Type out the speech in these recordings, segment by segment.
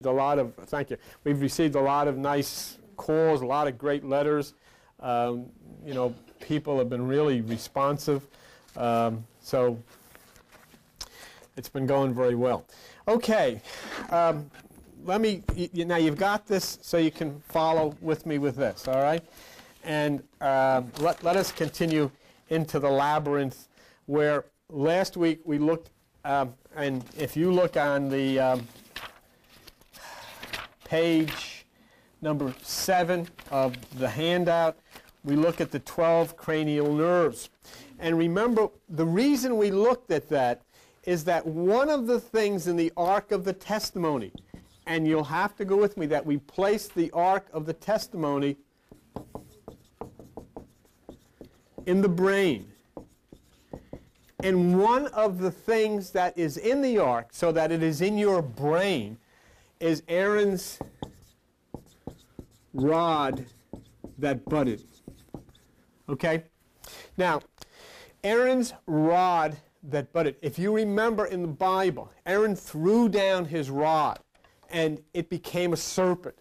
a lot of, thank you, we've received a lot of nice calls, a lot of great letters. You know, people have been really responsive. So it's been going very well. Okay, let me, now you've got this so you can follow with me with this, all right? And let us continue into the labyrinth where last week we looked, and if you look on the page number 7 of the handout, we look at the 12 cranial nerves. And remember, the reason we looked at that is that one of the things in the Ark of the Testimony, and you'll have to go with me, that we placed the Ark of the Testimony in the brain. And one of the things that is in the Ark, so that it is in your brain, is Aaron's rod that budded. Okay? Now, Aaron's rod that budded. If you remember in the Bible, Aaron threw down his rod and it became a serpent.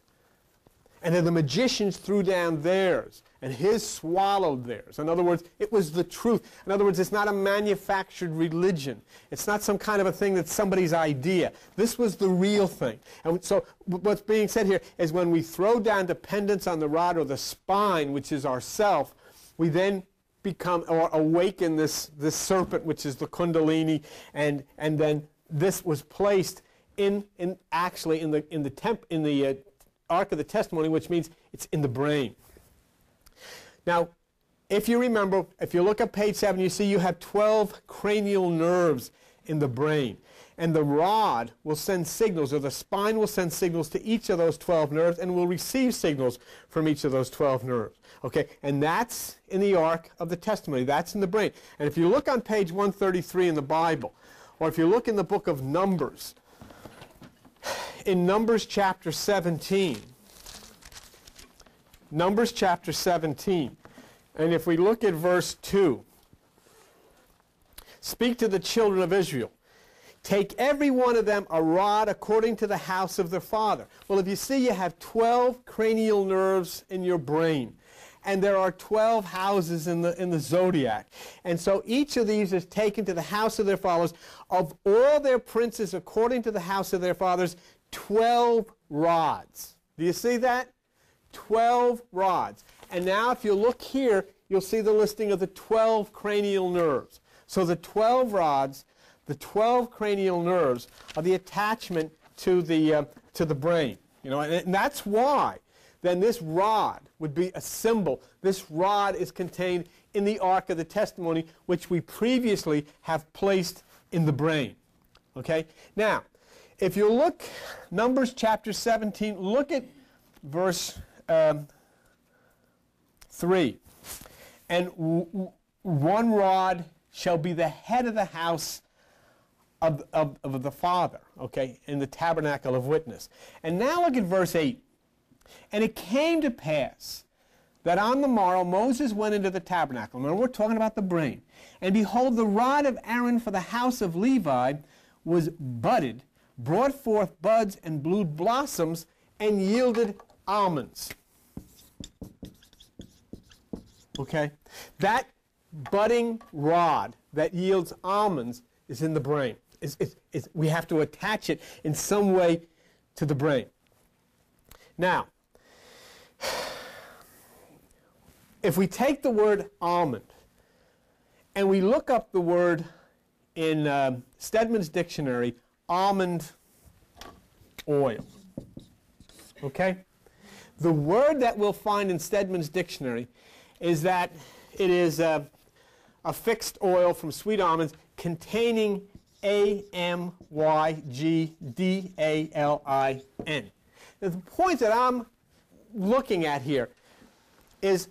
And then the magicians threw down theirs and his swallowed theirs. In other words, it was the truth. In other words, it's not a manufactured religion. It's not some kind of a thing that's somebody's idea. This was the real thing. And so what's being said here is when we throw down dependence on the rod or the spine, which is ourself, we then become or awaken this serpent, which is the kundalini, and then this was placed actually in the Ark of the Testimony, which means it's in the brain. Now, if you remember, if you look at page 7, you see you have 12 cranial nerves in the brain. And the rod will send signals, or the spine will send signals to each of those 12 nerves and will receive signals from each of those 12 nerves. Okay, and that's in the Ark of the Testimony. That's in the brain. And if you look on page 133 in the Bible, or if you look in the book of Numbers, in Numbers chapter 17, Numbers chapter 17, and if we look at verse 2, speak to the children of Israel. Take every one of them a rod according to the house of their father. Well, if you see, you have 12 cranial nerves in your brain. And there are 12 houses in the zodiac. And so each of these is taken to the house of their fathers. Of all their princes, according to the house of their fathers, 12 rods. Do you see that? 12 rods. And now if you look here, you'll see the listing of the 12 cranial nerves. So the 12 rods, the 12 cranial nerves, are the attachment to the brain. You know, and that's why then this rod would be a symbol. This rod is contained in the Ark of the Testimony, which we previously have placed in the brain. Okay? Now, if you look, Numbers chapter 17, look at verse 3. And one rod shall be the head of the house of the Father, okay, in the tabernacle of witness. And now look at verse 8. And it came to pass that on the morrow Moses went into the tabernacle. Remember, we're talking about the brain. And behold, the rod of Aaron for the house of Levi was budded, brought forth buds and blue blossoms, and yielded almonds. Okay? That budding rod that yields almonds is in the brain. We have to attach it in some way to the brain. Now, if we take the word almond and we look up the word in Stedman's dictionary, almond oil, okay? The word that we'll find in Stedman's dictionary is that it is a fixed oil from sweet almonds containing Amygdalin. The point that I'm looking at here is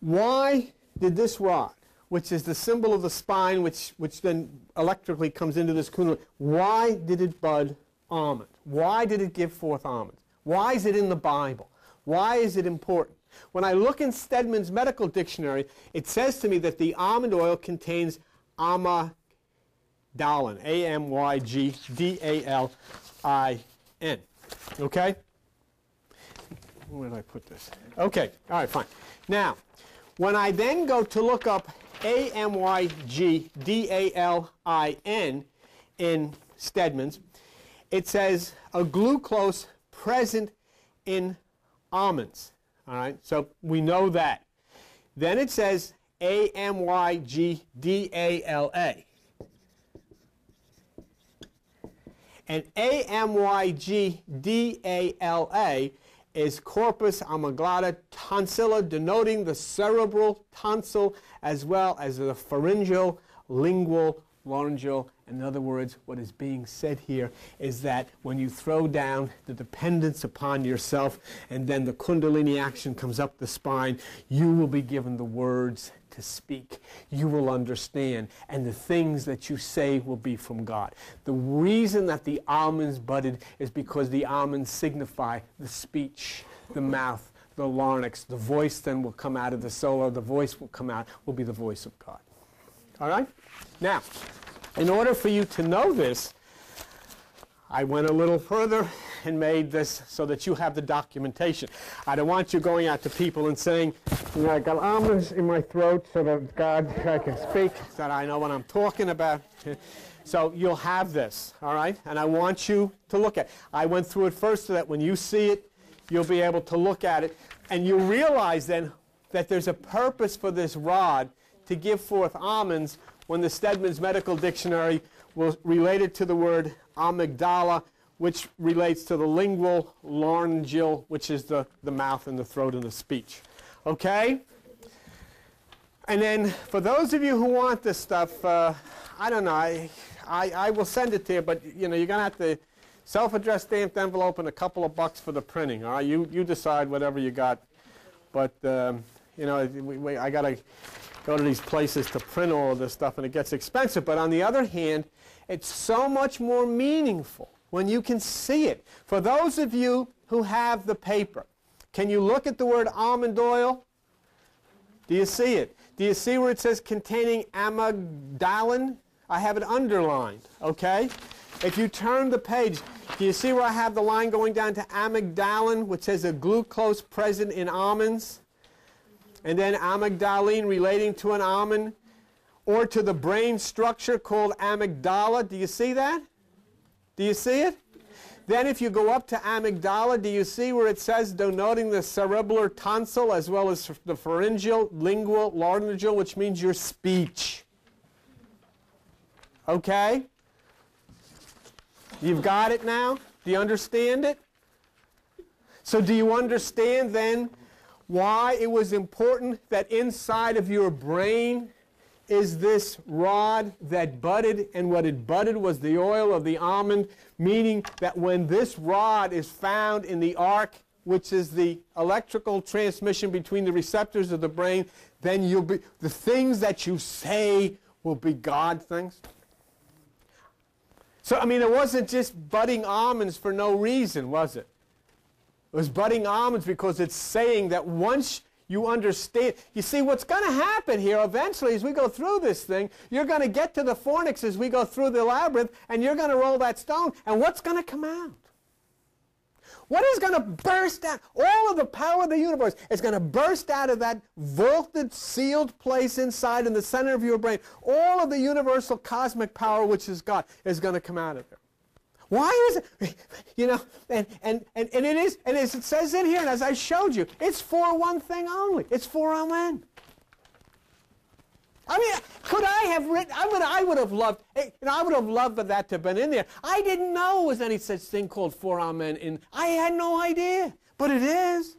why did this rod, which is the symbol of the spine, which then electrically comes into this kundalini, why did it bud almond? Why did it give forth almonds? Why is it in the Bible? Why is it important? When I look in Stedman's medical dictionary, it says to me that the almond oil contains Amygdalin, Amygdalin. Okay? Where did I put this? Okay, all right, fine. Now, when I then go to look up Amygdalin in Stedman's, it says a glucose present in almonds. All right, so we know that. Then it says Amygdala. And Amygdala is corpus amygdala tonsilla, denoting the cerebral tonsil as well as the pharyngeal, lingual, laryngeal. In other words, what is being said here is that when you throw down the dependence upon yourself and then the kundalini action comes up the spine, you will be given the words to speak. You will understand, and the things that you say will be from God. The reason that the almonds budded is because the almonds signify the speech, the mouth, the larynx. The voice then will come out of the soul, the voice will come out, will be the voice of God. All right? Now, in order for you to know this, I went a little further and made this so that you have the documentation. I don't want you going out to people and saying, you know, I got almonds in my throat so that God, I can speak, so that I know what I'm talking about. So you'll have this, all right? And I want you to look at it. I went through it first so that when you see it, you'll be able to look at it. And you realize then that there's a purpose for this rod to give forth almonds when the Stedman's Medical Dictionary was related to the word amygdala, which relates to the lingual, laryngeal, which is the mouth and the throat and the speech. Okay? And then for those of you who want this stuff, I don't know, I will send it to you, but you know, you're going to have to self-addressed stamped envelope and a couple of bucks for the printing. All right? You decide whatever you got. But, you know, I got to go to these places to print all of this stuff, and it gets expensive. But on the other hand, it's so much more meaningful when you can see it. For those of you who have the paper, can you look at the word almond oil? Do you see it? Do you see where it says containing amygdalin? I have it underlined, okay? If you turn the page, do you see where I have the line going down to amygdalin, which says a glucose present in almonds? And then amygdalin relating to an almond, or to the brain structure called amygdala. Do you see that? Do you see it? Then if you go up to amygdala, do you see where it says denoting the cerebellar tonsil as well as the pharyngeal, lingual, laryngeal, which means your speech? Okay? You've got it now? Do you understand it? So do you understand then why it was important that inside of your brain is this rod that budded, and what it budded was the oil of the almond, meaning that when this rod is found in the arc, which is the electrical transmission between the receptors of the brain, then you'll be, the things that you say will be God things. So, I mean, it wasn't just budding almonds for no reason, was it? It was budding almonds because it's saying that once you understand, you see what's going to happen here eventually as we go through this thing, you're going to get to the fornix as we go through the labyrinth, and you're going to roll that stone, and what's going to come out? What is going to burst out? All of the power of the universe is going to burst out of that vaulted, sealed place inside in the center of your brain. All of the universal cosmic power, which is God, is going to come out of there. Why is it, you know, and it is, and as it says in here, and as I showed you, it's for one thing only. It's for Amen. I mean, could I have written, I would have loved, you know, I would have loved for that to have been in there. I didn't know there was any such thing called for Amen in, I had no idea, but it is.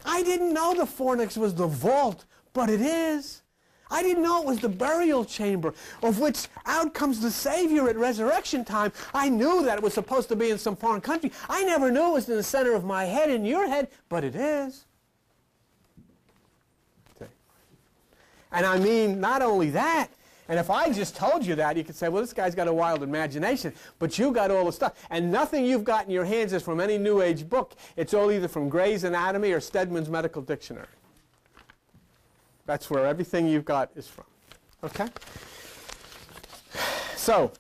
I didn't know the fornix was the vault, but it is. I didn't know it was the burial chamber of which out comes the Savior at resurrection time. I knew that it was supposed to be in some foreign country. I never knew it was in the center of my head, in your head, but it is. Okay. And I mean, not only that, and if I just told you that, you could say, well, this guy's got a wild imagination, but you got all the stuff. And nothing you've got in your hands is from any New Age book. It's all either from Gray's Anatomy or Stedman's Medical Dictionary. That's where everything you've got is from. Okay? So,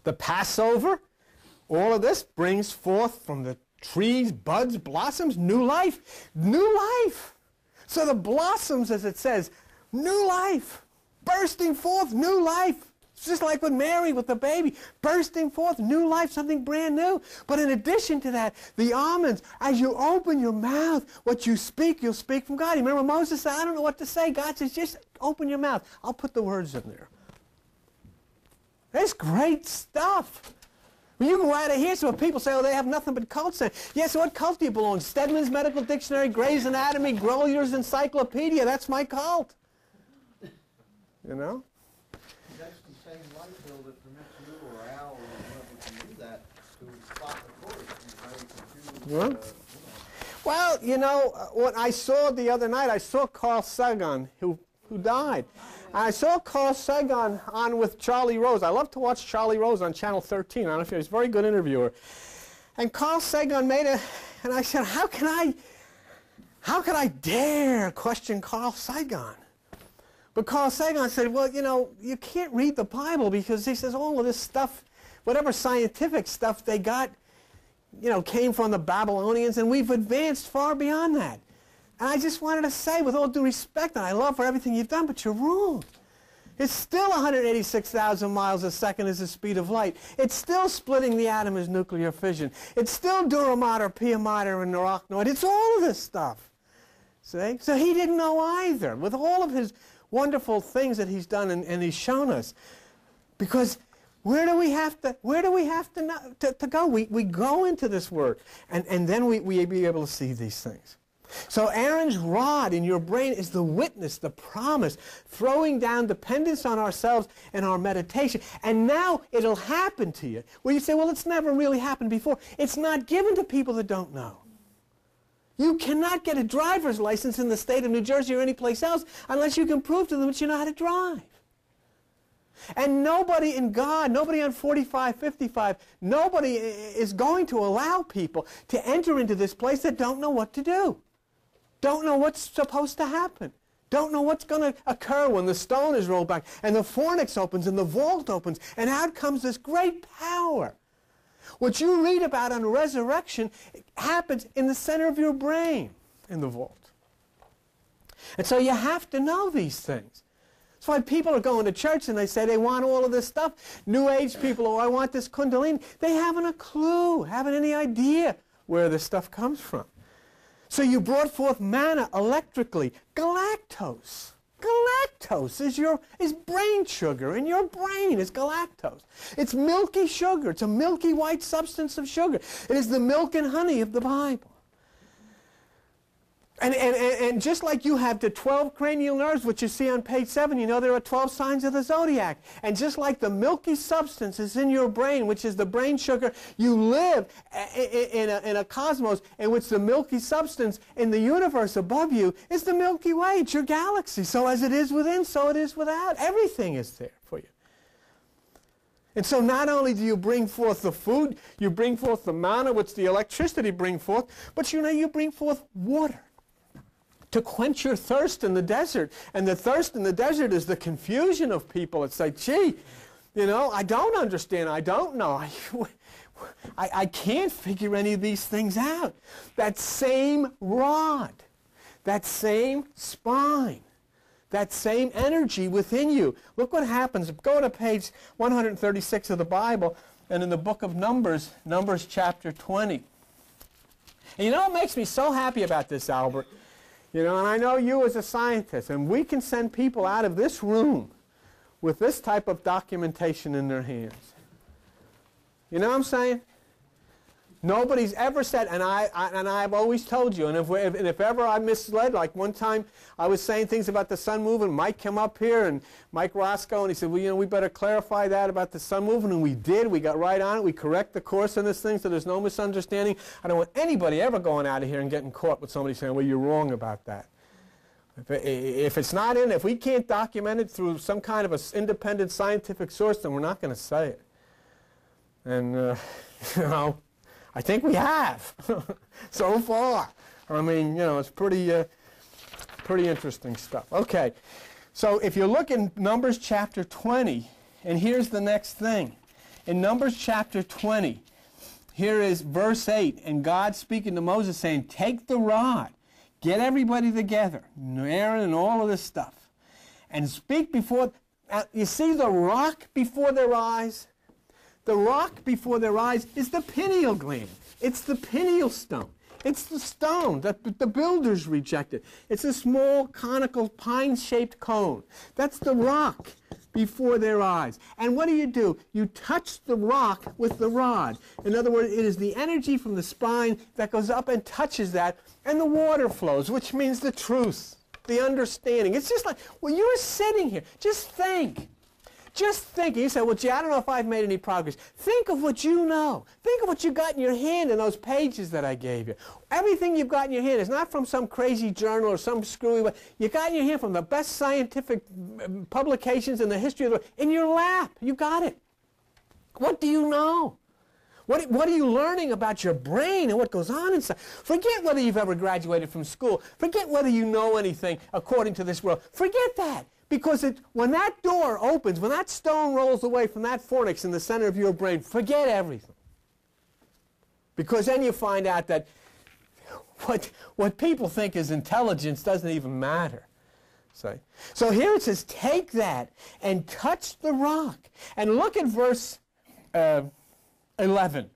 the Passover, all of this brings forth from the trees, buds, blossoms, new life. New life. So the blossoms, as it says, new life. Bursting forth new life. It's just like with Mary, with the baby. Bursting forth new life, something brand new. But in addition to that, the almonds, as you open your mouth, what you speak, you'll speak from God. You remember Moses said, I don't know what to say. God says, just open your mouth. I'll put the words in there. That's great stuff. When you go out of here, so when people say, oh, they have nothing but cults. Yeah, so what cult do you belong to? Stedman's Medical Dictionary, Gray's Anatomy, Grolier's Encyclopedia. That's my cult. You know? That's the same light bill that permits you or Al or whoever can do that to spot the course. Very confused. Well, you know, what I saw the other night, I saw Carl Sagan, who died. I saw Carl Sagan on with Charlie Rose. I love to watch Charlie Rose on Channel 13. I don't know if he's a very good interviewer. And Carl Sagan made a, and I said, how can I dare question Carl Sagan? But Carl Sagan said, well, you know, you can't read the Bible because he says all of this stuff, whatever scientific stuff they got, you know, came from the Babylonians, and we've advanced far beyond that. And I just wanted to say, with all due respect, and I love for everything you've done, but you're wrong. It's still 186,000 miles a second is the speed of light. It's still splitting the atom as nuclear fission. It's still Dura Mater, Pia Mater, and Arachnoid. It's all of this stuff. See? So he didn't know either, with all of his wonderful things that he's done and he's shown us. Because where do we have to go? We go into this word, and then we be able to see these things. So Aaron's rod in your brain is the witness, the promise, throwing down dependence on ourselves and our meditation. And now it'll happen to you. Well, you say, well, it's never really happened before. It's not given to people that don't know. You cannot get a driver's license in the state of New Jersey or any place else unless you can prove to them that you know how to drive. And nobody in God, nobody on 45, 55, nobody is going to allow people to enter into this place that don't know what to do. Don't know what's supposed to happen. Don't know what's going to occur when the stone is rolled back and the fornix opens and the vault opens and out comes this great power. What you read about on resurrection happens in the center of your brain in the vault. And so you have to know these things. That's why people are going to church and they say they want all of this stuff. New Age people, oh, I want this Kundalini. They haven't a clue, haven't any idea where this stuff comes from. So you brought forth manna electrically. Galactose. Galactose is brain sugar. In your brain is galactose. It's milky sugar. It's a milky white substance of sugar. It is the milk and honey of the Bible. And just like you have the 12 cranial nerves, which you see on page 7, you know there are 12 signs of the zodiac. And just like the milky substance is in your brain, which is the brain sugar, you live in a cosmos in which the milky substance in the universe above you is the Milky Way. It's your galaxy. So as it is within, so it is without. Everything is there for you. And so not only do you bring forth the food, you bring forth the manna, which the electricity bring forth, but you know you bring forth water to quench your thirst in the desert. And the thirst in the desert is the confusion of people. It's like, gee, you know, I don't understand. I don't know. I can't figure any of these things out. That same rod, that same spine, that same energy within you. Look what happens. Go to page 136 of the Bible, and in the book of Numbers, Numbers chapter 20. And you know what makes me so happy about this, Albert? You know, and I know you as a scientist, and we can send people out of this room with this type of documentation in their hands. You know what I'm saying? Nobody's ever said, and I've always told you, and if ever I misled, like one time I was saying things about the sun moving, Mike came up here, and Mike Roscoe, and he said, well, you know, we better clarify that about the sun moving, and we did. We got right on it. We correct the course on this thing so there's no misunderstanding. I don't want anybody ever going out of here and getting caught with somebody saying, well, you're wrong about that. If it's not in, if we can't document it through some kind of an independent scientific source, then we're not going to say it. And, you know, I think we have so far. I mean, you know, it's pretty interesting stuff. Okay, so if you look in Numbers chapter 20, and here's the next thing. In Numbers chapter 20, here is verse 8, and God speaking to Moses saying, take the rod, get everybody together, Aaron and all of this stuff, and speak before, you see the rock before their eyes? The rock before their eyes is the pineal gland. It's the pineal stone. It's the stone that the builders rejected. It's a small, conical, pine-shaped cone. That's the rock before their eyes. And what do? You touch the rock with the rod. In other words, it is the energy from the spine that goes up and touches that, and the water flows, which means the truth, the understanding. It's just like, well, you're sitting here. Just think. Just think. You say, well, gee, I don't know if I've made any progress. Think of what you know. Think of what you got in your hand in those pages that I gave you. Everything you've got in your hand is not from some crazy journal or some screwy way. You got in your hand from the best scientific publications in the history of the world. In your lap. You got it. What do you know? What are you learning about your brain and what goes on inside? Forget whether you've ever graduated from school. Forget whether you know anything according to this world. Forget that. Because when that door opens, when that stone rolls away from that fornix in the center of your brain, forget everything. Because then you find out that what people think is intelligence doesn't even matter. So here it says, take that and touch the rock. And look at verse 11.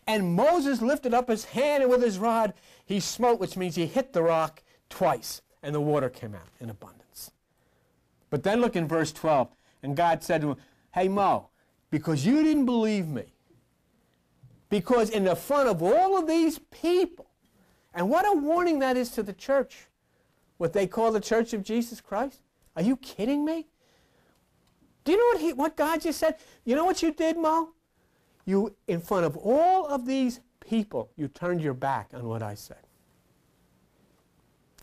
And Moses lifted up his hand, and with his rod he smote, which means he hit the rock twice, and the water came out in abundance. But then look in verse 12, and God said to him, hey, Mo, because you didn't believe me, because in the front of all of these people, and what a warning that is to the church, what they call the Church of Jesus Christ. Are you kidding me? Do you know what God just said? You know what you did, Mo? You, in front of all of these people, you turned your back on what I said.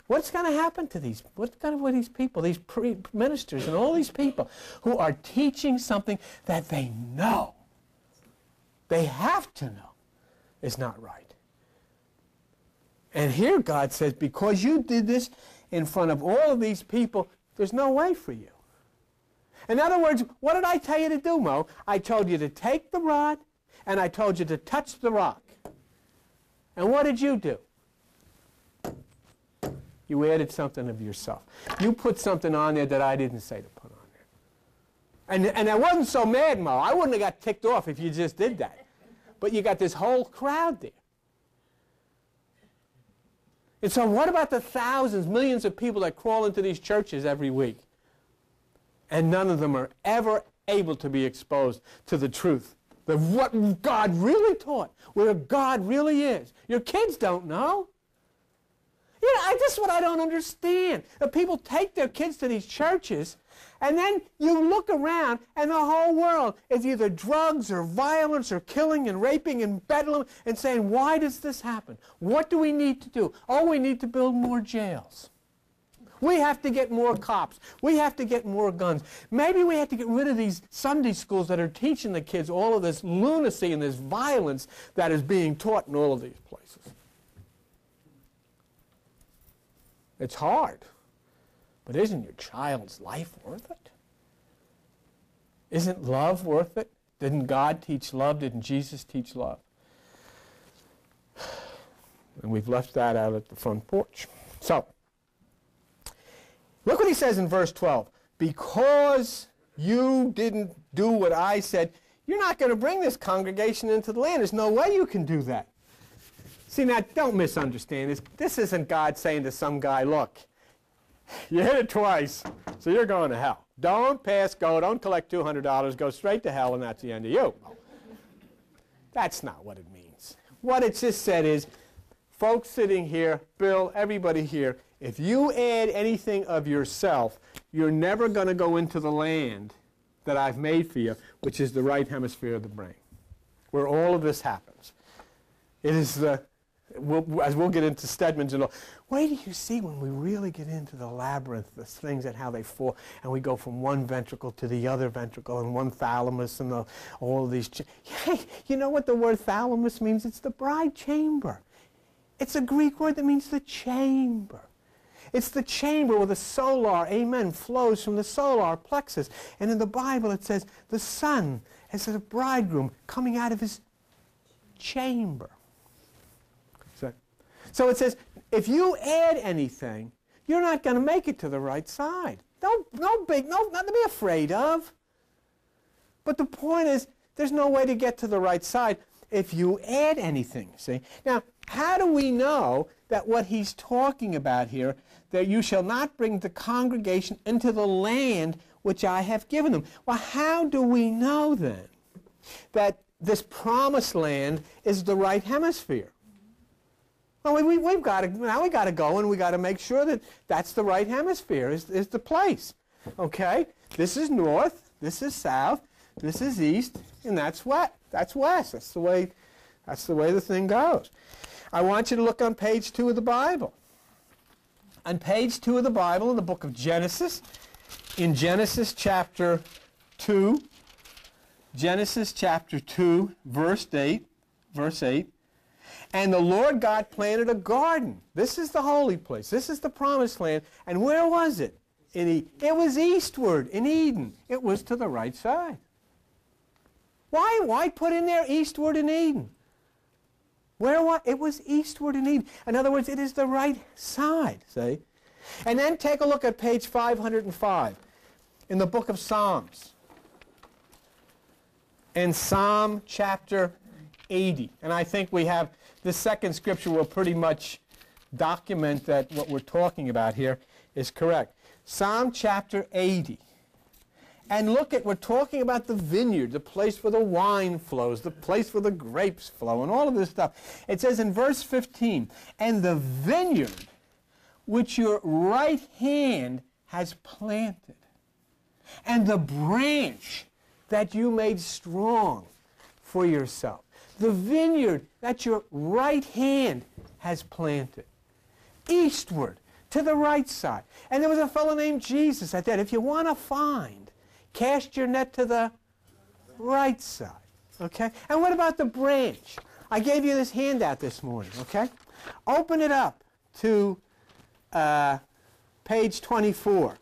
What's going to happen to these people, these ministers and all these people who are teaching something that they know, they have to know, is not right? And here God says, because you did this in front of all of these people, there's no way for you. In other words, what did I tell you to do, Mo? I told you to take the rod, and I told you to touch the rock. And what did you do? You added something of yourself. You put something on there that I didn't say to put on there. And I wasn't so mad, Mo. I wouldn't have got ticked off if you just did that. But you got this whole crowd there. And so what about the thousands, millions of people that crawl into these churches every week? And none of them are ever able to be exposed to the truth of what God really taught, where God really is. Your kids don't know. You know, this is what I don't understand. That people take their kids to these churches, and then you look around, and the whole world is either drugs or violence or killing and raping and bedlam, and saying, why does this happen? What do we need to do? Oh, we need to build more jails. We have to get more cops. We have to get more guns. Maybe we have to get rid of these Sunday schools that are teaching the kids all of this lunacy and this violence that is being taught in all of these places. It's hard. But isn't your child's life worth it? Isn't love worth it? Didn't God teach love? Didn't Jesus teach love? And we've left that out at the front porch. So, look what he says in verse 12. Because you didn't do what I said, you're not going to bring this congregation into the land. There's no way you can do that. See, now, don't misunderstand this. This isn't God saying to some guy, look, you hit it twice, so you're going to hell. Don't pass go, don't collect $200, go straight to hell, and that's the end of you. That's not what it means. What it just said is, folks sitting here, Bill, everybody here, if you add anything of yourself, you're never going to go into the land that I've made for you, which is the right hemisphere of the brain, where all of this happens. It is the... as we'll get into Stedman's and all, wait till you see when we really get into the labyrinth, the things and how they fall, and we go from one ventricle to the other ventricle, and one thalamus, and all of these. You know what the word thalamus means? It's the bride chamber. It's a Greek word that means the chamber. It's the chamber where the solar, amen, flows from the solar plexus. And in the Bible it says the son is a bridegroom coming out of his chamber. So it says, if you add anything, you're not going to make it to the right side. Nothing to be afraid of. But the point is, there's no way to get to the right side if you add anything, see? Now, how do we know that what he's talking about here, that you shall not bring the congregation into the land which I have given them? Well, how do we know then that this promised land is the right hemisphere? Well, we've got to, now we've got to go and we've got to make sure that that's the right hemisphere, is the place. Okay? This is north, this is south, this is east, and that's west. That's the way the thing goes. I want you to look on page 2 of the Bible. On page 2 of the Bible, in the book of Genesis, in Genesis chapter 2, Genesis chapter 2, verse 8, and the Lord God planted a garden. This is the holy place. This is the promised land. And where was it? It was eastward in Eden. It was to the right side. Why put in there eastward in Eden? It was eastward in Eden. In other words, it is the right side, see? And then take a look at page 505 in the book of Psalms. In Psalm chapter 80. And I think we have, the second scripture will pretty much document that what we're talking about here is correct. Psalm chapter 80. And look at, we're talking about the vineyard, the place where the wine flows, the place where the grapes flow, and all of this stuff. It says in verse 15, and the vineyard which your right hand has planted, and the branch that you made strong for yourself. The vineyard that your right hand has planted. Eastward, to the right side. And there was a fellow named Jesus that said, if you want to find, cast your net to the right side. Okay? And what about the branch? I gave you this handout this morning. Okay? Open it up to page 24.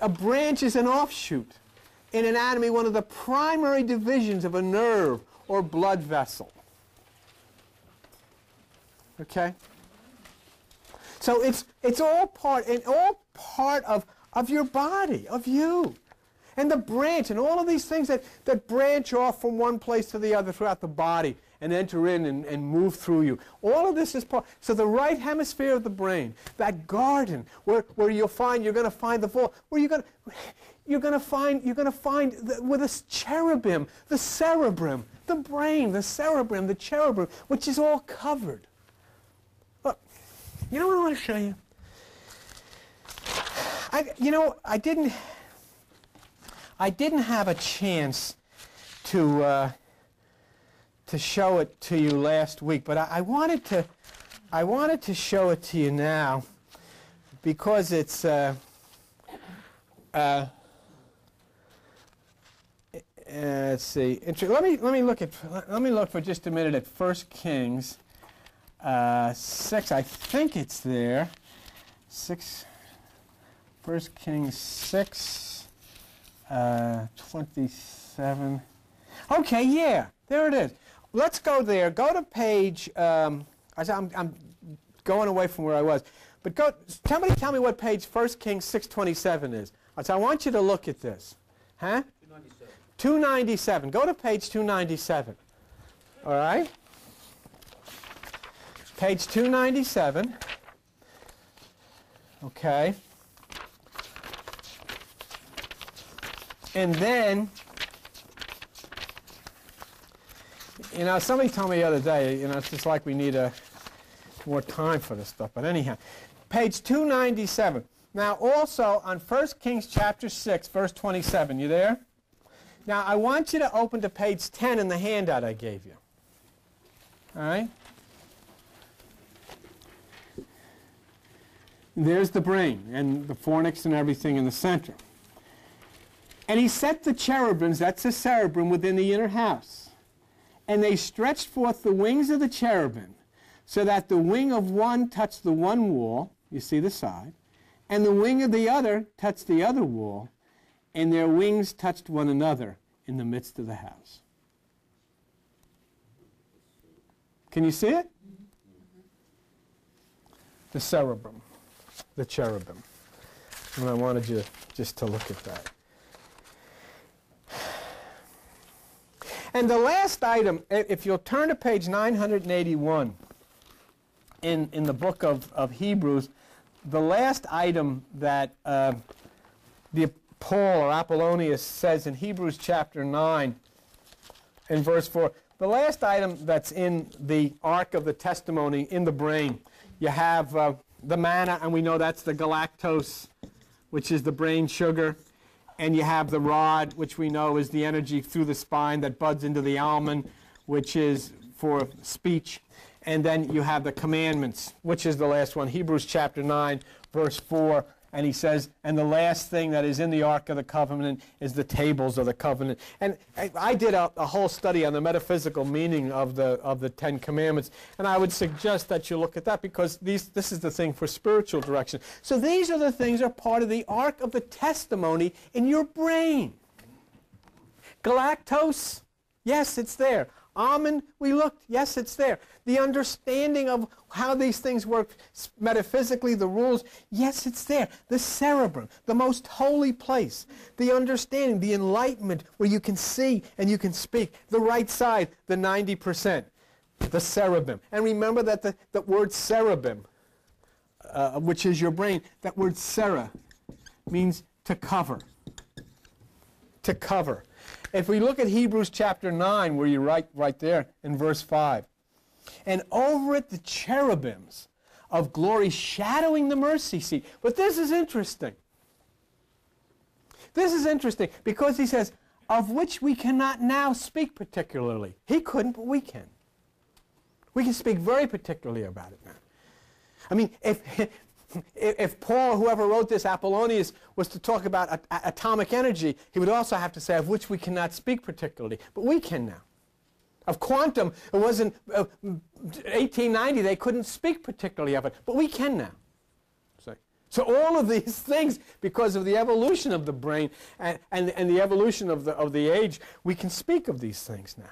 A branch is an offshoot. In anatomy, one of the primary divisions of a nerve or blood vessel. Okay? So it's all part of your body, of you. And the branch and all of these things that branch off from one place to the other throughout the body and enter in and move through you. All of this is part. So the right hemisphere of the brain, that garden where you're going to find the vault, where you're going to find with a cherubim, the cerebrum, the brain, the cerebrum, the cherubim, which is all covered. Look, you know what I want to show you? I didn't have a chance to show it to you last week, but I wanted to show it to you now because it's let's see. Let me look for just a minute at 1 Kings 6. I think it's there. 1 Kings 6, 27. Okay, yeah, there it is. Let's go there. Go to page. I'm going away from where I was, but somebody tell me what page 1 Kings 6:27 is. I want you to look at this. Huh? 297. Go to page 297. All right? Page 297. Okay. And then, somebody told me the other day, it's just like we need more time for this stuff. But anyhow, page 297. Now, also on 1 Kings chapter 6, verse 27. You there? Now, I want you to open to page 10 in the handout I gave you. All right? There's the brain and the fornix and everything in the center. And he set the cherubims, that's the cerebrum, within the inner house. And they stretched forth the wings of the cherubim, so that the wing of one touched the one wall, you see the side, and the wing of the other touched the other wall, and their wings touched one another in the midst of the house? Can you see it? The cerebrum, the cherubim. And I wanted you just to look at that. And the last item, if you'll turn to page 981 in the book of Hebrews, the last item that Paul or Apollonius says in Hebrews chapter 9 in verse 4, the last item that's in the ark of the testimony in the brain, you have the manna, and we know that's the galactose, which is the brain sugar. And you have the rod, which we know is the energy through the spine that buds into the almond, which is for speech. And then you have the commandments, which is the last one, Hebrews chapter 9, verse 4. And he says, and the last thing that is in the Ark of the Covenant is the tables of the covenant. And I did a whole study on the metaphysical meaning of the Ten Commandments. And I would suggest that you look at that, because this is the thing for spiritual direction. So these are the things that are part of the Ark of the Testimony in your brain. Galactose, yes, it's there. Almond, we looked, yes, it's there. The understanding of how these things work metaphysically, the rules, yes, it's there. The cerebrum, the most holy place. The understanding, the enlightenment where you can see and you can speak. The right side, the 90%, the cerebrum. And remember that the word cerebrum, which is your brain, that word cera means to cover. To cover. If we look at Hebrews chapter 9, where you write right there in verse 5, and over it the cherubims of glory shadowing the mercy seat. But this is interesting. This is interesting because he says, of which we cannot now speak particularly. He couldn't, but we can. We can speak very particularly about it now. I mean, if Paul, whoever wrote this, Apollonius, was to talk about atomic energy, he would also have to say, of which we cannot speak particularly. But we can now. Of quantum, it wasn't 1890, they couldn't speak particularly of it, but we can now. So all of these things, because of the evolution of the brain and the evolution of the age, we can speak of these things now.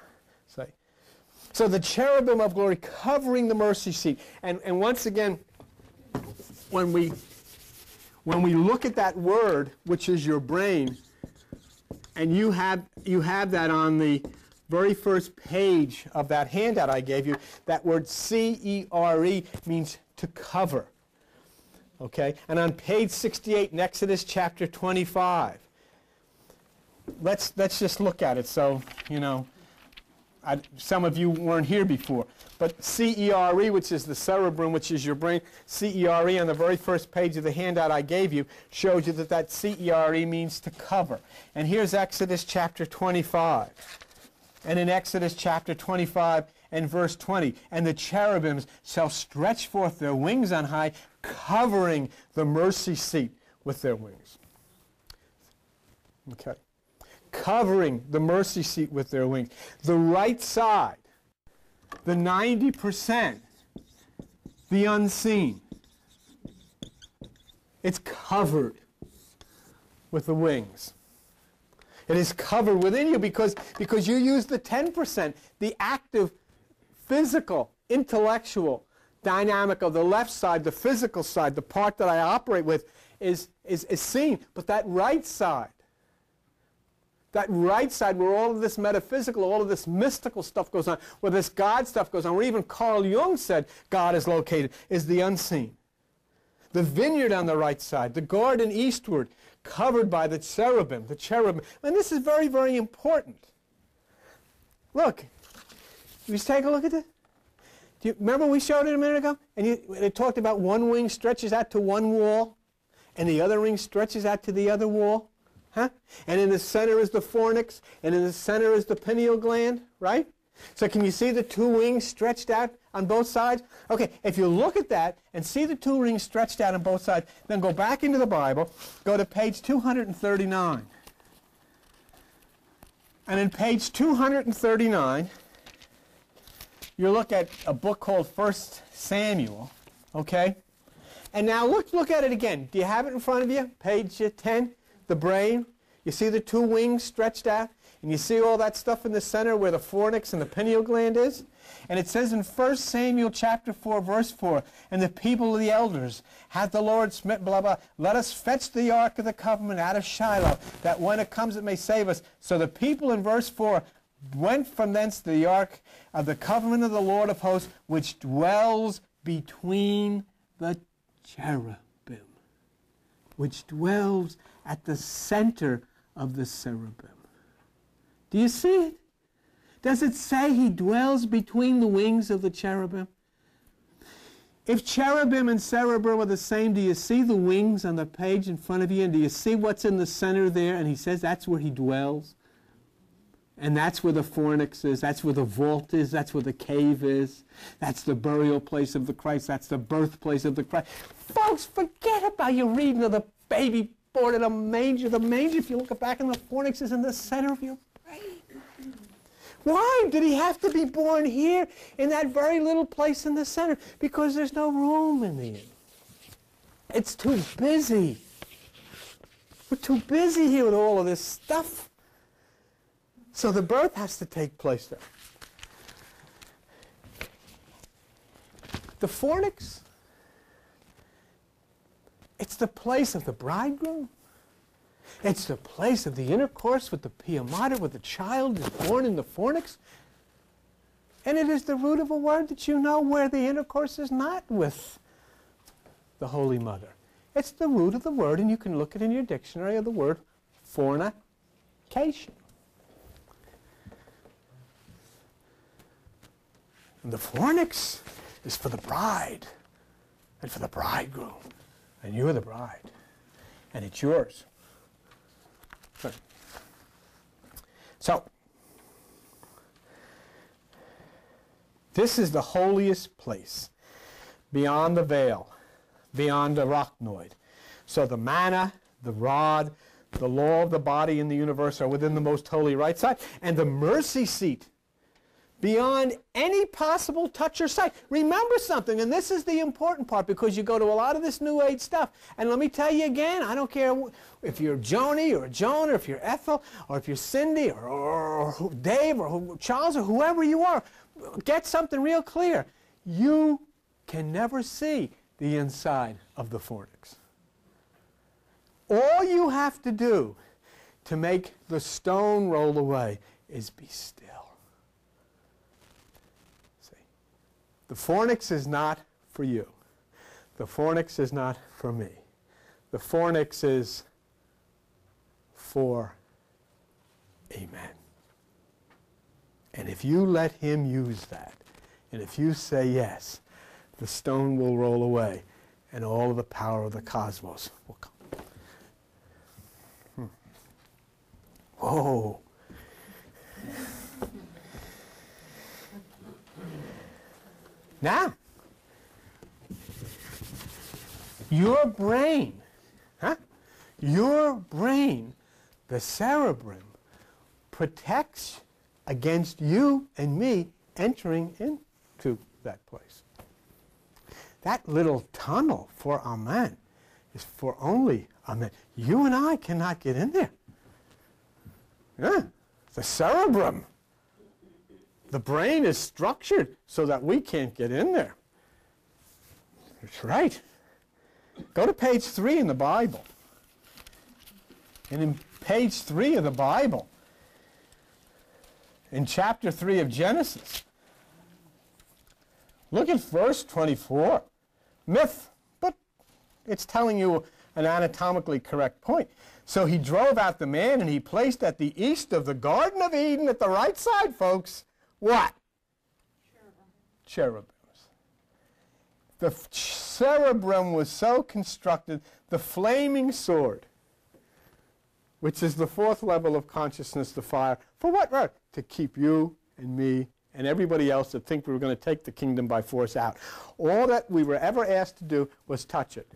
So the cherubim of glory covering the mercy seat. And once again, when we look at that word, which is your brain, and you have that on the very first page of that handout I gave you, that word C-E-R-E means to cover. Okay? And on page 68 in Exodus chapter 25, let's just look at it. So, you know, some of you weren't here before. But C-E-R-E, which is the cerebrum, which is your brain, C-E-R-E on the very first page of the handout I gave you shows you that C-E-R-E means to cover. And here's Exodus chapter 25. And in Exodus chapter 25 and verse 20, and the cherubims shall stretch forth their wings on high, covering the mercy seat with their wings. Okay. Covering the mercy seat with their wings. The right side, the 90%, the unseen. It's covered with the wings. It is covered within you because you use the 10%, the active, physical, intellectual dynamic of the left side, the physical side, the part that I operate with is seen. But that right side where all of this metaphysical, all of this mystical stuff goes on, where this God stuff goes on, where even Carl Jung said God is located, is the unseen. The vineyard on the right side, the garden eastward, covered by the cherubim. And this is very, very important. Look, you just take a look at this. Do you remember we showed it a minute ago? And it talked about one wing stretches out to one wall, and the other wing stretches out to the other wall. Huh? And in the center is the fornix, and in the center is the pineal gland, right? So can you see the two wings stretched out on both sides? Okay, if you look at that and see the two wings stretched out on both sides, then go back into the Bible, go to page 239. And in page 239, you look at a book called 1 Samuel, okay? And now look at it again. Do you have it in front of you? Page 10, the brain. You see the two wings stretched out? And you see all that stuff in the center where the fornix and the pineal gland is? And it says in 1 Samuel chapter 4, verse 4, and the people of the elders hath the Lord smitten, blah, blah, let us fetch the ark of the covenant out of Shiloh, that when it comes it may save us. So the people in verse 4 went from thence to the ark of the covenant of the Lord of hosts, which dwells between the cherubim, which dwells at the center of the cherubim. Do you see it? Does it say he dwells between the wings of the cherubim? If cherubim and cherubim are the same, do you see the wings on the page in front of you? And do you see what's in the center there? And he says that's where he dwells. And that's where the fornix is. That's where the vault is. That's where the cave is. That's the burial place of the Christ. That's the birthplace of the Christ. Folks, forget about your reading of the baby born in a manger. The manger, if you look back in the fornix, is in the center of your brain. Why did he have to be born here in that very little place in the center? Because there's no room in the inn. It's too busy. We're too busy here with all of this stuff. So the birth has to take place there. The fornix, it's the place of the bridegroom. It's the place of the intercourse with the pia mater, with the child is born in the fornix. And it is the root of a word that you know where the intercourse is not with the Holy Mother. It's the root of the word, and you can look it in your dictionary, of the word fornication. And the fornix is for the bride and for the bridegroom. And you're the bride. And it's yours. So, this is the holiest place, beyond the veil, beyond the arachnoid. So the manna, the rod, the law of the body and the universe are within the most holy right side, and the mercy seat, beyond any possible touch or sight. Remember something, and this is the important part, because you go to a lot of this New Age stuff. And let me tell you again, I don't care if you're Joni or Joan, or if you're Ethel, or if you're Cindy, or Dave, or Charles, or whoever you are, get something real clear. You can never see the inside of the fornix. All you have to do to make the stone roll away is be still. The fornix is not for you. The fornix is not for me. The fornix is for a man. And if you let him use that, and if you say yes, the stone will roll away, and all of the power of the cosmos will come. Whoa. Now, your brain, the cerebrum, protects against you and me entering into that place. That little tunnel for Amen is for only Amen. You and I cannot get in there. Yeah, the cerebrum. The brain is structured so that we can't get in there. That's right. Go to page 3 in the Bible. And in page 3 of the Bible, in chapter 3 of Genesis, look at verse 24. Myth, but it's telling you an anatomically correct point. So he drove out the man, and he placed at the east of the Garden of Eden, at the right side, folks, what? Cherubims. The cerebrum was so constructed, the flaming sword, which is the fourth level of consciousness, the fire, for what? Right? To keep you and me and everybody else that think we were going to take the kingdom by force out. All that we were ever asked to do was touch it.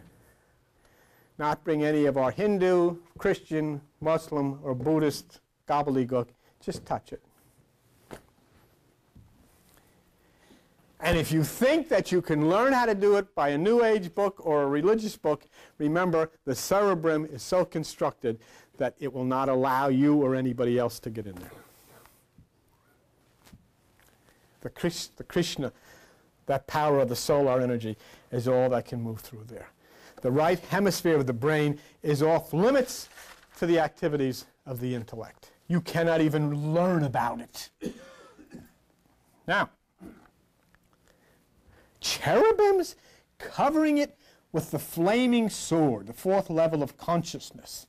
Not bring any of our Hindu, Christian, Muslim, or Buddhist gobbledygook. Just touch it. And if you think that you can learn how to do it by a New Age book or a religious book, remember the cerebrum is so constructed that it will not allow you or anybody else to get in there. the Krishna, that power of the solar energy, is all that can move through there. The right hemisphere of the brain is off limits to the activities of the intellect. You cannot even learn about it. Now, cherubims covering it with the flaming sword, the fourth level of consciousness.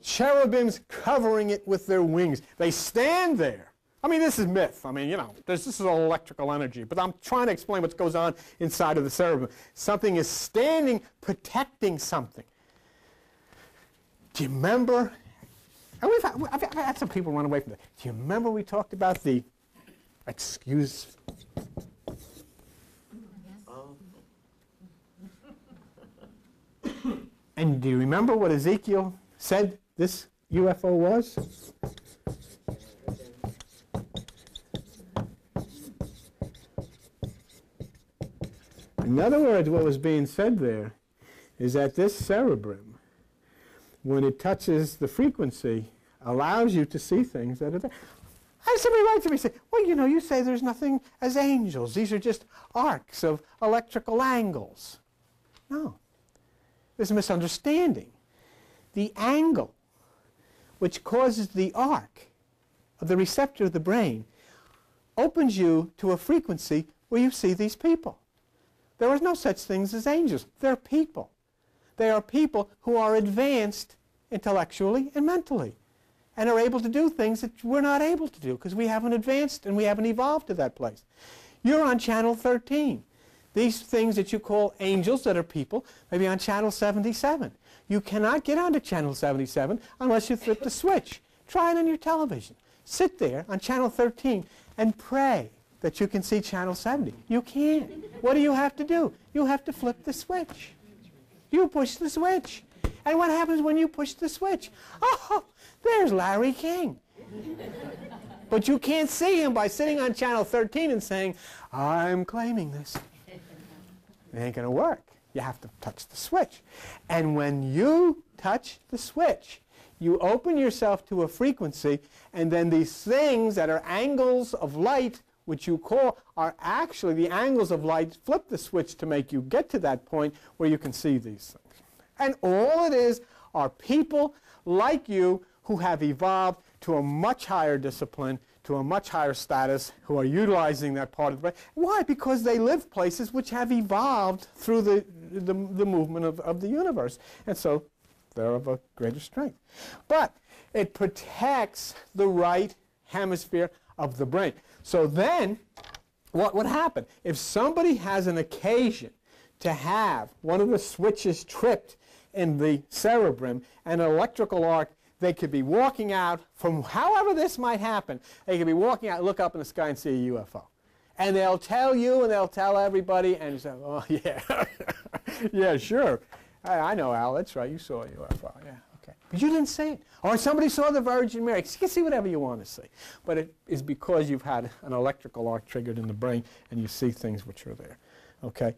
Cherubims covering it with their wings. They stand there. I mean, this is myth. I mean, you know, this is all electrical energy. But I'm trying to explain what goes on inside of the cerebrum. Something is standing, protecting something. Do you remember? And I've had some people run away from that. Do you remember we talked about the excuse? And do you remember what Ezekiel said this UFO was? In other words, what was being said there is that this cerebrum, when it touches the frequency, allows you to see things that are there. I had somebody write to me and say, well, you know, you say there's nothing as angels. These are just arcs of electrical angles. No. There's a misunderstanding. The angle which causes the arc of the receptor of the brain opens you to a frequency where you see these people. There are no such things as angels. They're people. They are people who are advanced intellectually and mentally and are able to do things that we're not able to do because we haven't advanced and we haven't evolved to that place. You're on channel 13. These things that you call angels that are people may be on channel 77. You cannot get onto channel 77 unless you flip the switch. Try it on your television. Sit there on channel 13 and pray that you can see channel 70. You can't. What do you have to do? You have to flip the switch. You push the switch. And what happens when you push the switch? Oh, there's Larry King. But you can't see him by sitting on channel 13 and saying, I'm claiming this. It ain't going to work. You have to touch the switch. And when you touch the switch, you open yourself to a frequency, and then these things that are angles of light, which you call are actually the angles of light, flip the switch to make you get to that point where you can see these things. And all it is are people like you who have evolved to a much higher discipline, to a much higher status, who are utilizing that part of the brain. Why? Because they live places which have evolved through the movement of the universe. And so they're of a greater strength. But it protects the right hemisphere of the brain. So then, what would happen? If somebody has an occasion to have one of the switches tripped in the cerebrum, an electrical arc, they could be walking out from however this might happen. They could be walking out, look up in the sky and see a UFO. And they'll tell you and they'll tell everybody, and you say, oh, yeah, yeah, sure. I know, Al, that's right, you saw a UFO, yeah, okay. But you didn't see it. Or somebody saw the Virgin Mary. You can see whatever you want to see. But it is because you've had an electrical arc triggered in the brain and you see things which are there, okay?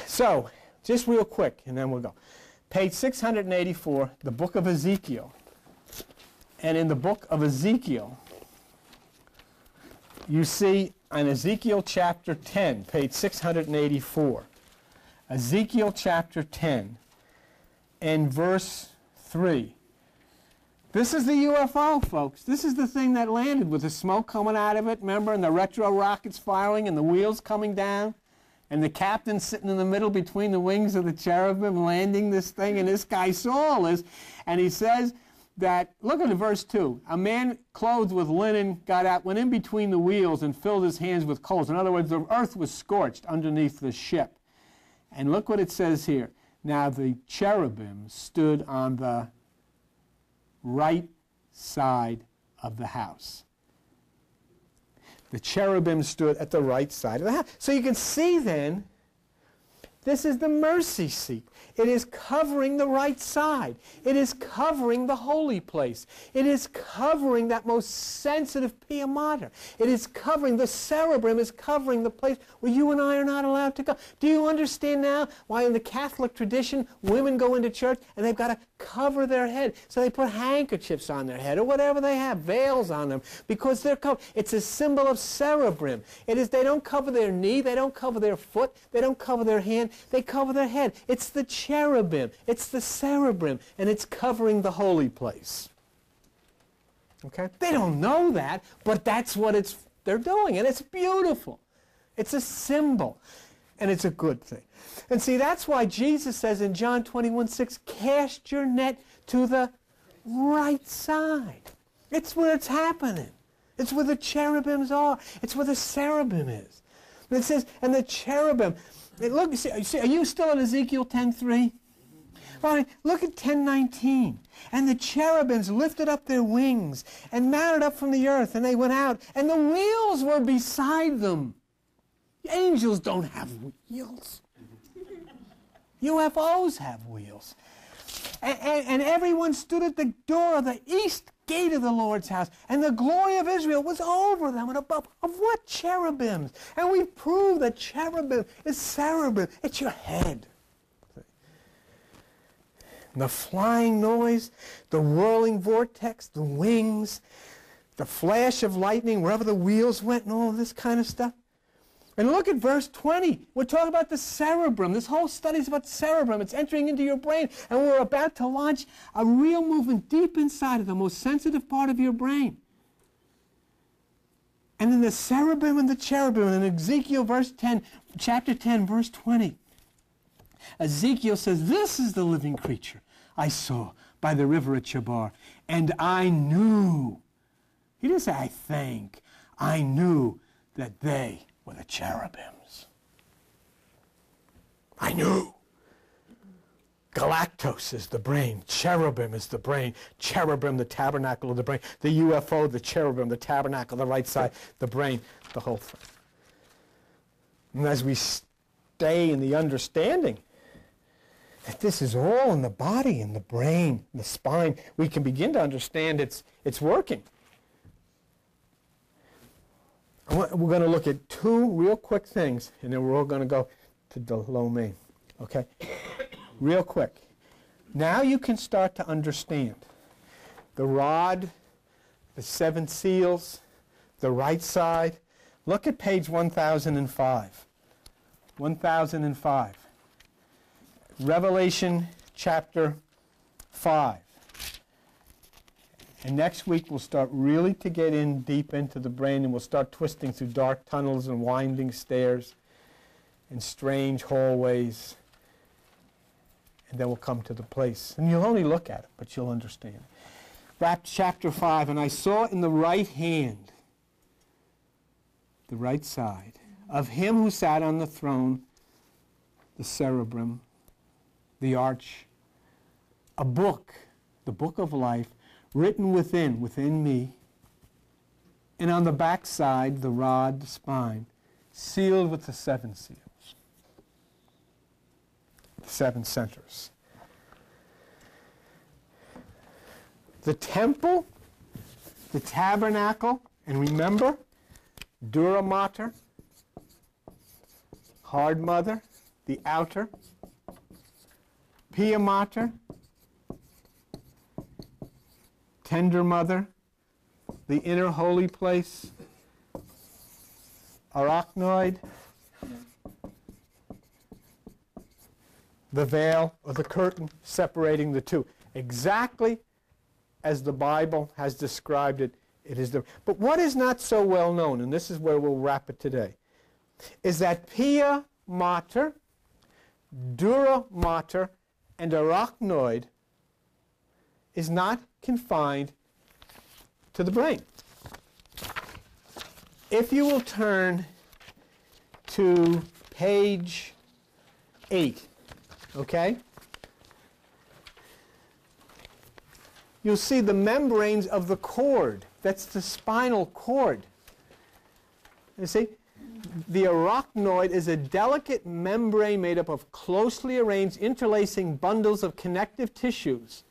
So, just real quick, and then we'll go. Page 684, the book of Ezekiel. And in the book of Ezekiel, you see in Ezekiel chapter 10, page 684, Ezekiel chapter 10 and verse 3. This is the UFO, folks. This is the thing that landed with the smoke coming out of it, remember, and the retro rockets firing and the wheels coming down. And the captain sitting in the middle between the wings of the cherubim landing this thing, and this guy saw all this. And he says that, look at verse 2. A man clothed with linen got out, went in between the wheels, and filled his hands with coals. In other words, the earth was scorched underneath the ship. And look what it says here. Now the cherubim stood on the right side of the house. The cherubim stood at the right side of the house. So you can see then This is the mercy seat. It is covering the right side. It is covering the holy place. It is covering that most sensitive pia mater. It is covering, the cerebrum is covering the place where you and I are not allowed to go. Do you understand now why in the Catholic tradition women go into church and they've got to cover their head? So they put handkerchiefs on their head or whatever they have, veils on them, because they're covered. It's a symbol of cerebrum. It is, they don't cover their knee, they don't cover their foot, they don't cover their hand, they cover their head. It's the cherubim, it's the cerebrum, and it's covering the holy place. Okay? They don't know that, but that's what they're doing, and it's beautiful. It's a symbol, and it's a good thing. And see, that's why Jesus says in John 21:6, cast your net to the right side. It's where it's happening. It's where the cherubims are. It's where the cherubim is. And it says, and the cherubim, look, see, are you still at Ezekiel 10:3? All right, look at 10:19. And the cherubims lifted up their wings and mounted up from the earth, and they went out, and the wheels were beside them. Angels don't have wheels. UFOs have wheels. And everyone stood at the door of the east gate of the Lord's house, and the glory of Israel was over them and above. Of what cherubims? And we prove that cherubim is cerebrum. It's your head. And the flying noise, the whirling vortex, the wings, the flash of lightning, wherever the wheels went, and all of this kind of stuff. And look at verse 20. We're talking about the cerebrum. This whole study is about cerebrum. It's entering into your brain. And we're about to launch a real movement deep inside of the most sensitive part of your brain. And in the cerebrum and the cherubim, in Ezekiel chapter 10, verse 20, Ezekiel says, this is the living creature I saw by the river at Chebar, and I knew. He didn't say, I think. I knew that they were the cherubims. I knew. Galactos is the brain. Cherubim is the brain. Cherubim, the tabernacle of the brain. The UFO, the cherubim, the tabernacle, the right side, the brain, the whole thing. And as we stay in the understanding that this is all in the body, in the brain, in the spine, we can begin to understand it's working. We're going to look at two real quick things, and then we're all going to go to the lo mein. Okay? Real quick. Now you can start to understand the rod, the seven seals, the right side. Look at page 1005. 1005. Revelation chapter 5. And next week we'll start really to get in deep into the brain, and we'll start twisting through dark tunnels and winding stairs and strange hallways. And then we'll come to the place. And you'll only look at it, but you'll understand. Chapter 5, and I saw in the right hand, the right side, of him who sat on the throne, the cerebrum, the arch, a book, the book of life, written within me, and on the back side, the rod, the spine, sealed with the seven seals. The seven centers. The temple, the tabernacle, and remember, dura mater, hard mother, the outer, pia mater, tender mother, the inner holy place, arachnoid, the veil or the curtain separating the two. Exactly as the Bible has described it, it is the. But what is not so well known, and this is where we'll wrap it today, is that pia mater, dura mater, and arachnoid is not confined to the brain. If you will turn to page 8, okay? You'll see the membranes of the cord. That's the spinal cord. You see? the arachnoid is a delicate membrane made up of closely arranged interlacing bundles of connective tissues.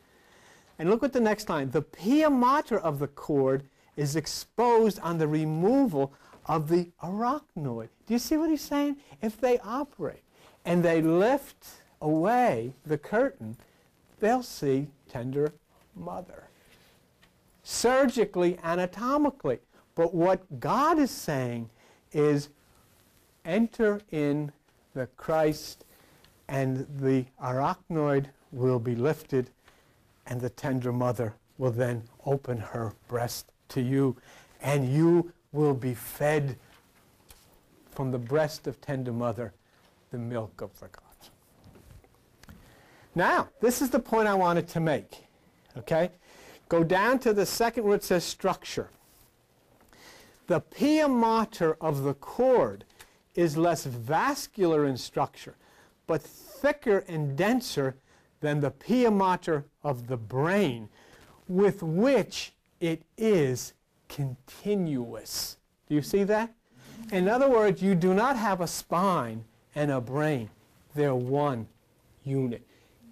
And look at the next line. The pia mater of the cord is exposed on the removal of the arachnoid. Do you see what he's saying? If they operate and they lift away the curtain, they'll see tender mother. Surgically, anatomically. But what God is saying is enter in the Christ and the arachnoid will be lifted and the tender mother will then open her breast to you and you will be fed from the breast of tender mother the milk of the gods. Now, this is the point I wanted to make. Okay? Go down to the second where it says structure. The pia mater of the cord is less vascular in structure, but thicker and denser than the pia mater of the brain, with which it is continuous. Do you see that? In other words, you do not have a spine and a brain. They're one unit,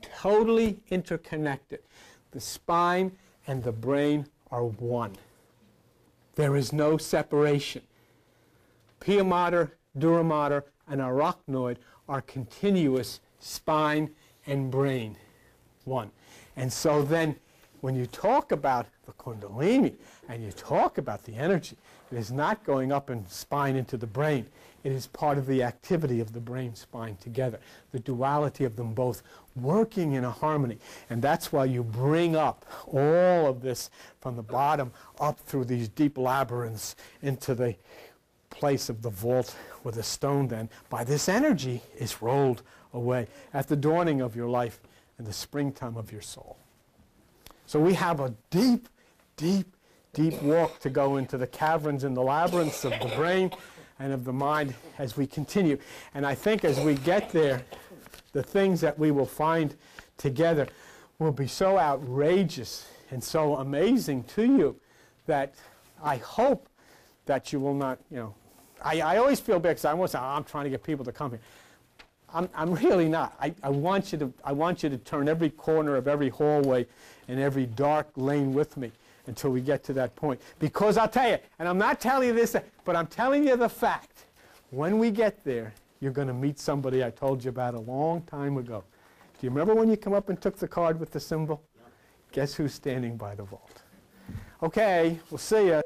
totally interconnected. The spine and the brain are one. There is no separation. Pia mater, dura mater, and arachnoid are continuous, spine and brain, one. And so then when you talk about the kundalini and you talk about the energy, it is not going up in spine into the brain. It is part of the activity of the brain spine together, the duality of them both working in a harmony. And that's why you bring up all of this from the bottom up through these deep labyrinths into the place of the vault where the stone then, by this energy, is rolled away at the dawning of your life and the springtime of your soul. So we have a deep, deep, deep walk to go into the caverns and the labyrinths of the brain and of the mind as we continue. And I think as we get there, the things that we will find together will be so outrageous and so amazing to you that I hope that you will not, I always feel bad because I want to say, I'm trying to get people to come here. I'm really not. I want you to turn every corner of every hallway and every dark lane with me until we get to that point. Because I'll tell you, and I'm not telling you this, but I'm telling you the fact. When we get there, you're going to meet somebody I told you about a long time ago. Do you remember when you come up and took the card with the symbol? Guess who's standing by the vault? Okay, we'll see you.